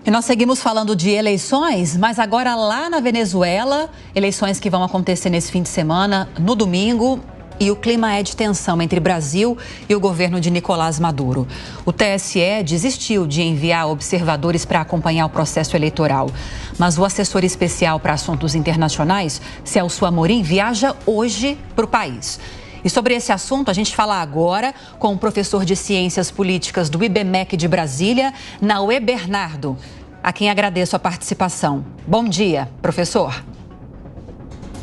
E nós seguimos falando de eleições, mas agora lá na Venezuela, eleições que vão acontecer nesse fim de semana, no domingo, e o clima é de tensão entre Brasil e o governo de Nicolás Maduro. O TSE desistiu de enviar observadores para acompanhar o processo eleitoral, mas o assessor especial para assuntos internacionais, Celso Amorim, viaja hoje para o país. E sobre esse assunto, a gente fala agora com o professor de Ciências Políticas do IBMEC de Brasília, Nauê Bernardo, a quem agradeço a participação. Bom dia, professor.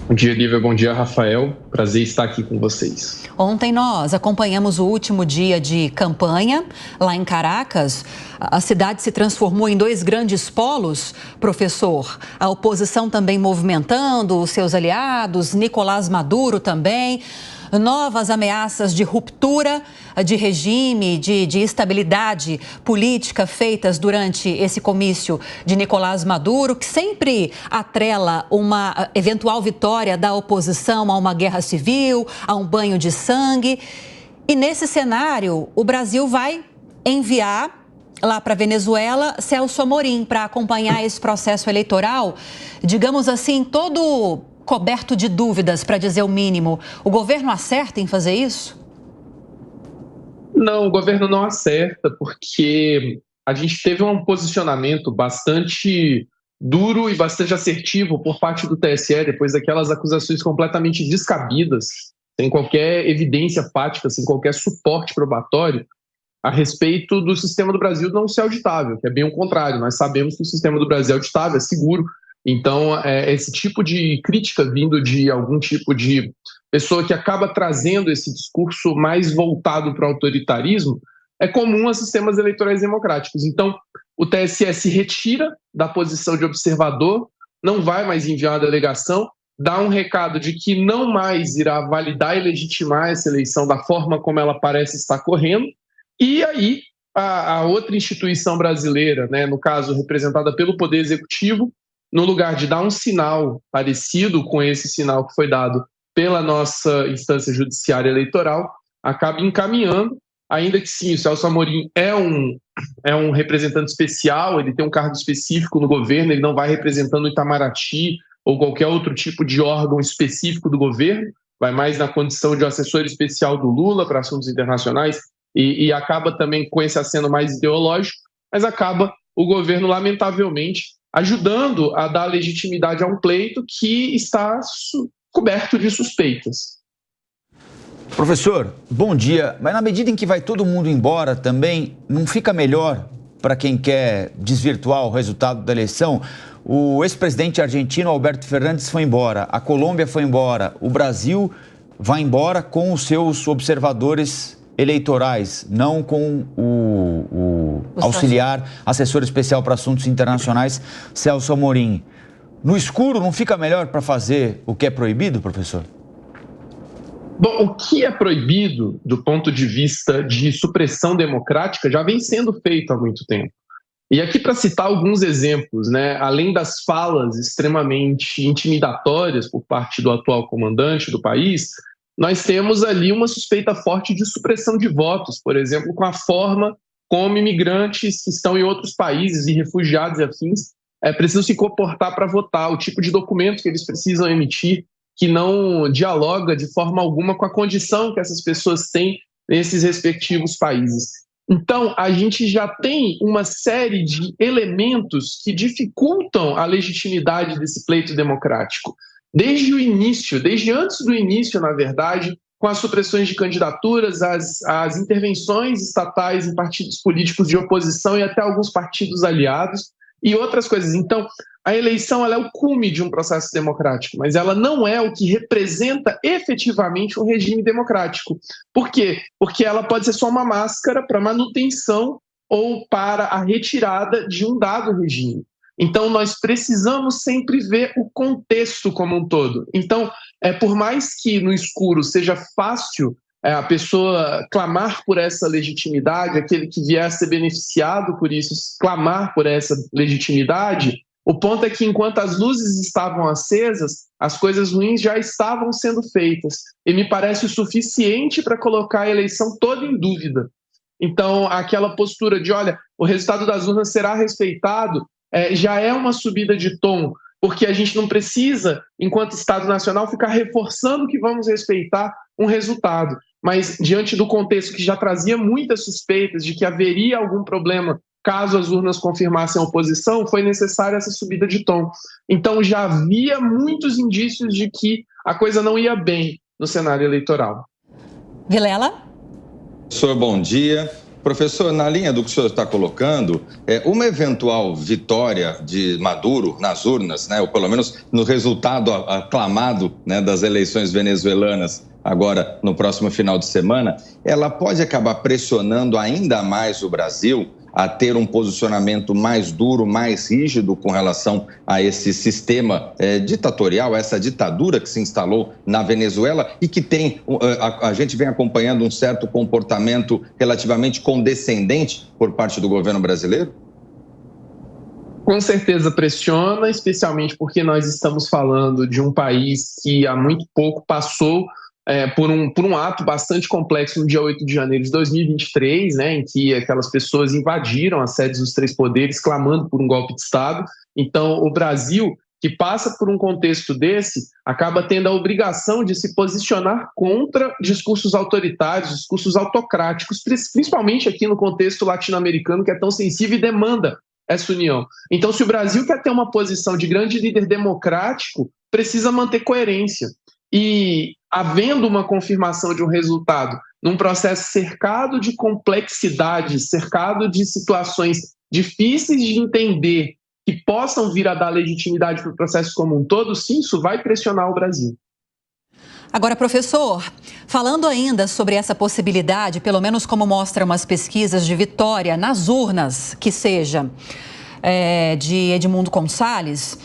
Bom dia, Lívia. Bom dia, Rafael. Prazer estar aqui com vocês. Ontem nós acompanhamos o último dia de campanha lá em Caracas. A cidade se transformou em dois grandes polos, professor. A oposição também movimentando os seus aliados, Nicolás Maduro também. Novas ameaças de ruptura de regime, de estabilidade política feitas durante esse comício de Nicolás Maduro, que sempre atrela uma eventual vitória da oposição a uma guerra civil, a um banho de sangue. E nesse cenário, o Brasil vai enviar lá para a Venezuela Celso Amorim para acompanhar esse processo eleitoral, digamos assim, todo coberto de dúvidas, para dizer o mínimo. O governo acerta em fazer isso? Não, o governo não acerta, porque a gente teve um posicionamento bastante duro e bastante assertivo por parte do TSE, depois daquelas acusações completamente descabidas, sem qualquer evidência fática, sem qualquer suporte probatório, a respeito do sistema do Brasil não ser auditável, que é bem o contrário. Nós sabemos que o sistema do Brasil é auditável, é seguro. Então, esse tipo de crítica vindo de algum tipo de pessoa que acaba trazendo esse discurso mais voltado para o autoritarismo é comum a sistemas eleitorais democráticos. Então, o TSE se retira da posição de observador, não vai mais enviar uma delegação, dá um recado de que não mais irá validar e legitimar essa eleição da forma como ela parece estar correndo, e aí a outra instituição brasileira, né, no caso representada pelo Poder Executivo, no lugar de dar um sinal parecido com esse sinal que foi dado pela nossa instância judiciária eleitoral, acaba encaminhando, ainda que sim, o Celso Amorim é um representante especial, ele tem um cargo específico no governo, ele não vai representando o Itamaraty ou qualquer outro tipo de órgão específico do governo, vai mais na condição de assessor especial do Lula para assuntos internacionais e acaba também com esse aceno mais ideológico, mas acaba o governo, lamentavelmente, ajudando a dar legitimidade a um pleito que está coberto de suspeitas. Professor, bom dia. Mas na medida em que vai todo mundo embora também, não fica melhor para quem quer desvirtuar o resultado da eleição? O ex-presidente argentino Alberto Fernandes foi embora, a Colômbia foi embora, o Brasil vai embora com os seus observadores eleitorais, não com o auxiliar, assessor especial para assuntos internacionais, Celso Amorim. No escuro, não fica melhor para fazer o que é proibido, professor? Bom, o que é proibido do ponto de vista de supressão democrática já vem sendo feito há muito tempo. E aqui para citar alguns exemplos, né, além das falas extremamente intimidatórias por parte do atual comandante do país, nós temos ali uma suspeita forte de supressão de votos, por exemplo, com a forma como imigrantes que estão em outros países e refugiados e afins precisam se comportar para votar, o tipo de documento que eles precisam emitir, que não dialoga de forma alguma com a condição que essas pessoas têm nesses respectivos países. Então, a gente já tem uma série de elementos que dificultam a legitimidade desse pleito democrático. Desde o início, desde antes do início, na verdade, com as supressões de candidaturas, as intervenções estatais em partidos políticos de oposição e até alguns partidos aliados e outras coisas. Então, a eleição ela é o cume de um processo democrático, mas ela não é o que representa efetivamente um regime democrático. Por quê? Porque ela pode ser só uma máscara para manutenção ou para a retirada de um dado regime. Então, nós precisamos sempre ver o contexto como um todo. Então, por mais que no escuro seja fácil a pessoa clamar por essa legitimidade, aquele que vier a ser beneficiado por isso, clamar por essa legitimidade, o ponto é que enquanto as luzes estavam acesas, as coisas ruins já estavam sendo feitas. E me parece o suficiente para colocar a eleição toda em dúvida. Então, aquela postura de, olha, o resultado das urnas será respeitado, já é uma subida de tom, porque a gente não precisa, enquanto Estado Nacional, ficar reforçando que vamos respeitar um resultado. Mas, diante do contexto que já trazia muitas suspeitas de que haveria algum problema caso as urnas confirmassem a oposição, foi necessária essa subida de tom. Então, já havia muitos indícios de que a coisa não ia bem no cenário eleitoral. Vilela? Professor, bom dia. Professor, na linha do que o senhor está colocando, uma eventual vitória de Maduro nas urnas, né, ou pelo menos no resultado aclamado, né, das eleições venezuelanas, agora no próximo final de semana, ela pode acabar pressionando ainda mais o Brasil a ter um posicionamento mais duro, mais rígido com relação a esse sistema ditatorial, essa ditadura que se instalou na Venezuela e que tem, a gente vem acompanhando um certo comportamento relativamente condescendente por parte do governo brasileiro? Com certeza pressiona, especialmente porque nós estamos falando de um país que há muito pouco passou por um ato bastante complexo no dia 8 de janeiro de 2023, né, em que aquelas pessoas invadiram as sedes dos três poderes clamando por um golpe de Estado. Então, o Brasil, que passa por um contexto desse, acaba tendo a obrigação de se posicionar contra discursos autoritários, discursos autocráticos, principalmente aqui no contexto latino-americano, que é tão sensível e demanda essa união. Então, se o Brasil quer ter uma posição de grande líder democrático, precisa manter coerência. E, havendo uma confirmação de um resultado num processo cercado de complexidade, cercado de situações difíceis de entender, que possam vir a dar legitimidade para o processo como um todo, sim, isso vai pressionar o Brasil. Agora, professor, falando ainda sobre essa possibilidade, pelo menos como mostram as pesquisas de vitória nas urnas, que seja de Edmundo Gonçalves,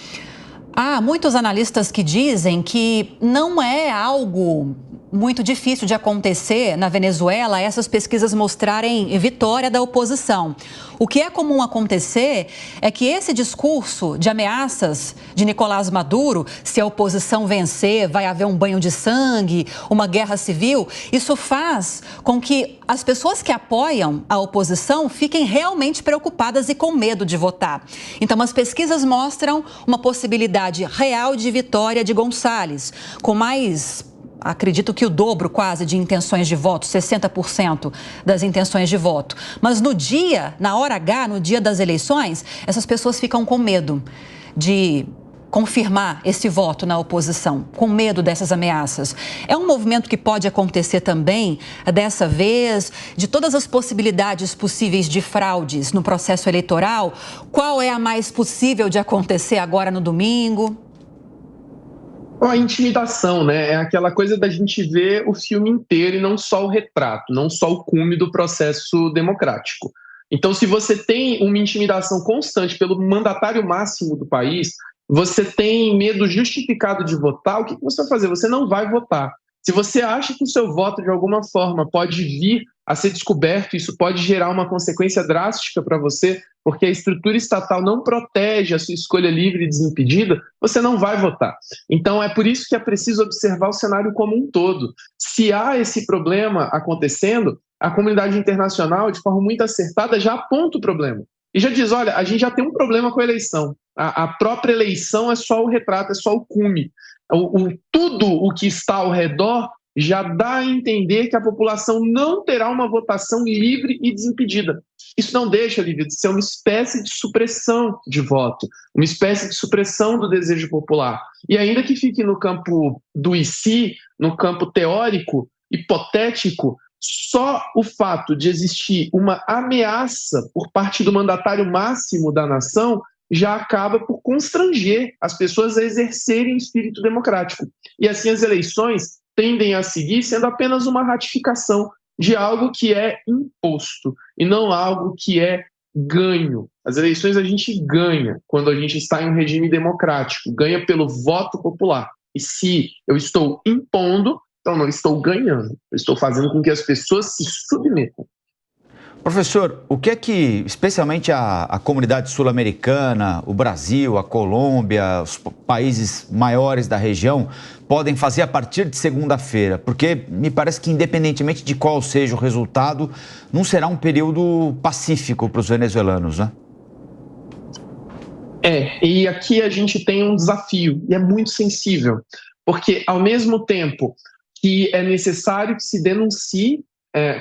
há muitos analistas que dizem que não é algo muito difícil de acontecer na Venezuela essas pesquisas mostrarem vitória da oposição. O que é comum acontecer é que esse discurso de ameaças de Nicolás Maduro, se a oposição vencer, vai haver um banho de sangue, uma guerra civil, isso faz com que as pessoas que apoiam a oposição fiquem realmente preocupadas e com medo de votar. Então, as pesquisas mostram uma possibilidade real de vitória de Gonçalves, com mais, acredito que o dobro quase de intenções de voto, 60% das intenções de voto. Mas no dia, na hora H, no dia das eleições, essas pessoas ficam com medo de confirmar esse voto na oposição, com medo dessas ameaças. É um movimento que pode acontecer também, dessa vez, de todas as possibilidades possíveis de fraudes no processo eleitoral. Qual é a mais possível de acontecer agora no domingo? A intimidação, né? É aquela coisa da gente ver o filme inteiro e não só o retrato, não só o cume do processo democrático. Então, se você tem uma intimidação constante pelo mandatário máximo do país, você tem medo justificado de votar, o que você vai fazer? Você não vai votar. Se você acha que o seu voto, de alguma forma, pode vir a ser descoberto, isso pode gerar uma consequência drástica para você, porque a estrutura estatal não protege a sua escolha livre e desimpedida, você não vai votar. Então, é por isso que é preciso observar o cenário como um todo. Se há esse problema acontecendo, a comunidade internacional, de forma muito acertada, já aponta o problema. E já diz, olha, a gente já tem um problema com a eleição. A própria eleição é só o retrato, é só o cume. Tudo o que está ao redor já dá a entender que a população não terá uma votação livre e desimpedida. Isso não deixa, Lívia, de ser uma espécie de supressão de voto, uma espécie de supressão do desejo popular. E ainda que fique no campo do e se, no campo teórico, hipotético, só o fato de existir uma ameaça por parte do mandatário máximo da nação já acaba por constranger as pessoas a exercerem o espírito democrático. E assim as eleições tendem a seguir sendo apenas uma ratificação de algo que é imposto e não algo que é ganho. As eleições a gente ganha quando a gente está em um regime democrático, ganha pelo voto popular. E se eu estou impondo, então não estou ganhando, eu estou fazendo com que as pessoas se submetam. Professor, o que é que, especialmente a comunidade sul-americana, o Brasil, a Colômbia, os países maiores da região, podem fazer a partir de segunda-feira? Porque me parece que, independentemente de qual seja o resultado, não será um período pacífico para os venezuelanos, né? E aqui a gente tem um desafio, e é muito sensível, porque ao mesmo tempo que é necessário que se denuncie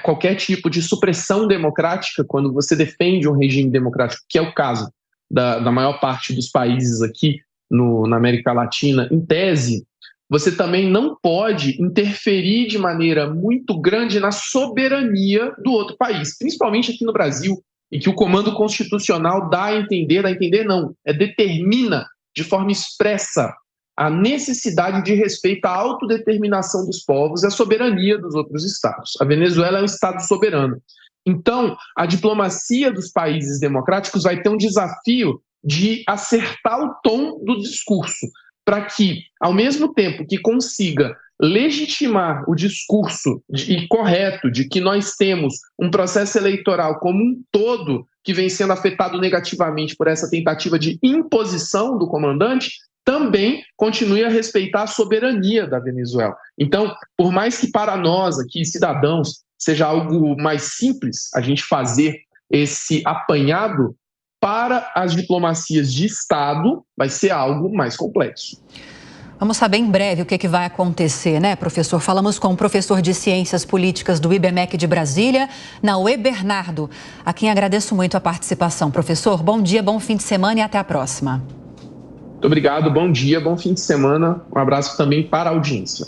qualquer tipo de supressão democrática quando você defende um regime democrático, que é o caso da maior parte dos países aqui na América Latina, em tese, você também não pode interferir de maneira muito grande na soberania do outro país, principalmente aqui no Brasil, em que o comando constitucional determina de forma expressa a necessidade de respeito à autodeterminação dos povos e à soberania dos outros estados. A Venezuela é um estado soberano. Então, a diplomacia dos países democráticos vai ter um desafio de acertar o tom do discurso, para que, ao mesmo tempo que consiga legitimar o discurso correto de que nós temos um processo eleitoral como um todo que vem sendo afetado negativamente por essa tentativa de imposição do comandante, também continue a respeitar a soberania da Venezuela. Então, por mais que para nós aqui, cidadãos, seja algo mais simples a gente fazer esse apanhado, para as diplomacias de Estado vai ser algo mais complexo. Vamos saber em breve o que vai acontecer, né, professor? Falamos com o professor de Ciências Políticas do IBMEC de Brasília, Nauê Bernardo, a quem agradeço muito a participação. Professor, bom dia, bom fim de semana e até a próxima. Muito obrigado, bom dia, bom fim de semana. Um abraço também para a audiência.